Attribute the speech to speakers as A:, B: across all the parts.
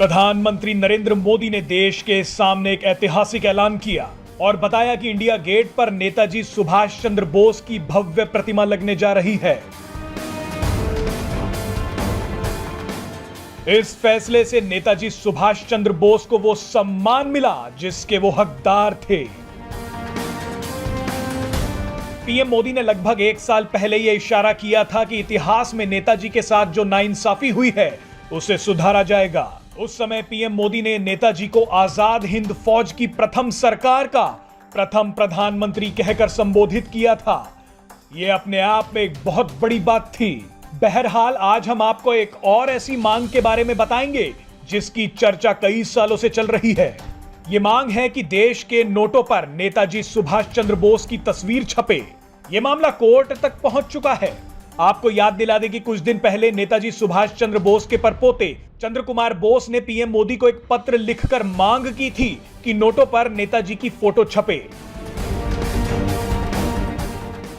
A: प्रधानमंत्री नरेंद्र मोदी ने देश के सामने एक ऐतिहासिक ऐलान किया और बताया कि इंडिया गेट पर नेताजी सुभाष चंद्र बोस की भव्य प्रतिमा लगने जा रही है। इस फैसले से नेताजी सुभाष चंद्र बोस को वो सम्मान मिला जिसके वो हकदार थे। पीएम मोदी ने लगभग एक साल पहले यह इशारा किया था कि इतिहास में नेताजी के साथ जो नाइंसाफी हुई है उसे सुधारा जाएगा। उस समय पीएम मोदी ने नेताजी को आजाद हिंद फौज की प्रथम सरकार का प्रथम प्रधानमंत्री कहकर संबोधित किया था। यह अपने आप में एक बहुत बड़ी बात थी। बहरहाल आज हम आपको एक और ऐसी मांग के बारे में बताएंगे जिसकी चर्चा कई सालों से चल रही है। ये मांग है कि देश के नोटों पर नेताजी सुभाष चंद्र बोस की तस्वीर छपे। ये मामला कोर्ट तक पहुंच चुका है। आपको याद दिला दें कि कुछ दिन पहले नेताजी सुभाष चंद्र बोस के परपोते चंद्र कुमार बोस ने पीएम मोदी को एक पत्र लिखकर मांग की थी कि नोटों पर नेताजी की फोटो छपे।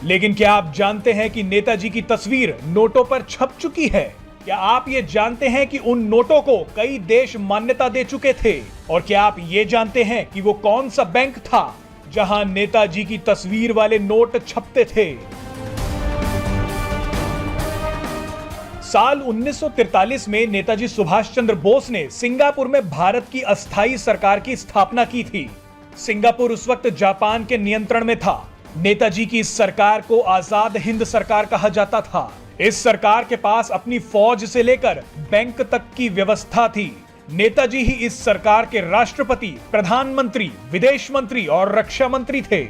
A: लेकिन क्या आप जानते हैं कि नेताजी की तस्वीर नोटों पर छप चुकी है? क्या आप ये जानते हैं कि उन नोटों को कई देश मान्यता दे चुके थे? और क्या आप ये जानते हैं कि वो कौन सा बैंक था जहां नेताजी की तस्वीर वाले नोट छपते थे? साल 1943 में नेताजी सुभाष चंद्र बोस ने सिंगापुर में भारत की अस्थायी सरकार की स्थापना की थी। सिंगापुर उस वक्त जापान के नियंत्रण में था। नेताजी की इस सरकार को आजाद हिंद सरकार कहा जाता था। इस सरकार के पास अपनी फौज से लेकर बैंक तक की व्यवस्था थी। नेताजी ही इस सरकार के राष्ट्रपति, प्रधानमंत्री, विदेश मंत्री और रक्षा मंत्री थे।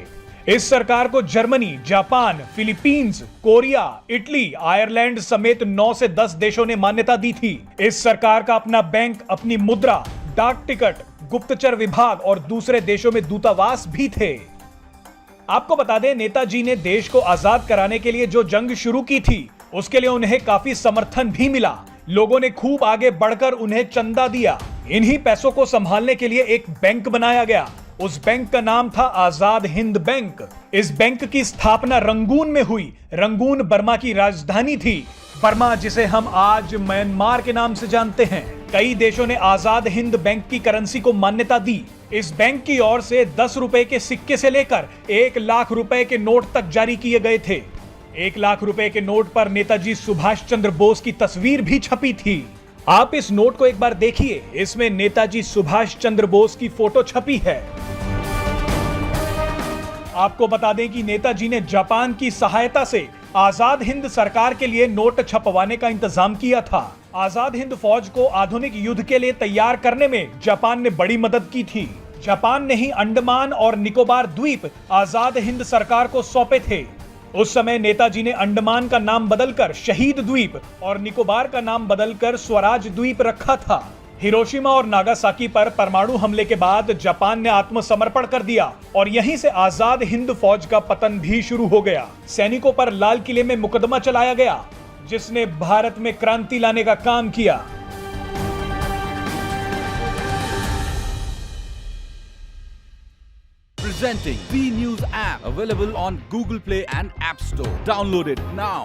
A: इस सरकार को Germany, Japan, Philippines, Korea, Italy, Ireland समेत 9 से 10 देशों ने मान्यता दी थी। इस सरकार का अपना बैंक, अपनी मुद्रा, डाक टिकट, गुप्तचर विभाग और दूसरे देशों में दूतावास भी थे। आपको बता दें, नेताजी ने देश को आजाद कराने के लिए जो जंग शुरू की थी उसके लिए उन्हें काफी समर्थन भी मिला। लोगों ने खूब आगे बढ़कर उन्हें चंदा दिया। इन्हीं पैसों को संभालने के लिए एक बैंक बनाया गया। उस बैंक का नाम था आजाद हिंद बैंक। इस बैंक की स्थापना रंगून में हुई। रंगून बर्मा की राजधानी थी। बर्मा जिसे हम आज म्यांमार के नाम से जानते हैं। कई देशों ने आजाद हिंद बैंक की करेंसी को मान्यता दी। इस बैंक की ओर से 10 रुपए के सिक्के से लेकर 1 लाख रुपए के नोट तक जारी किए गए थे। 1 लाख रुपए के नोट पर नेताजी सुभाष चंद्र बोस की तस्वीर भी छपी थी। आप इस नोट को एक बार देखिए। इसमें नेताजी सुभाष चंद्र बोस की फोटो छपी है। आपको बता दें कि नेताजी ने जापान की सहायता से आजाद हिंद सरकार के लिए नोट छपवाने का इंतजाम किया था। आजाद हिंद फौज को आधुनिक युद्ध के लिए तैयार करने में जापान ने बड़ी मदद की थी। जापान ने ही अंडमान और निकोबार द्वीप आजाद हिंद सरकार को सौंपे थे। उस समय नेताजी ने अंडमान का नाम बदलकर शहीद द्वीप और निकोबार का नाम बदलकर स्वराज द्वीप रखा था। हिरोशिमा और नागासाकी पर परमाणु हमले के बाद जापान ने आत्मसमर्पण कर दिया और यहीं से आजाद हिंद फौज का पतन भी शुरू हो गया। सैनिकों पर लाल किले में मुकदमा चलाया गया जिसने भारत में क्रांति लाने का काम किया।
B: Presenting B News app, available on Google Play and App Store. Download it now.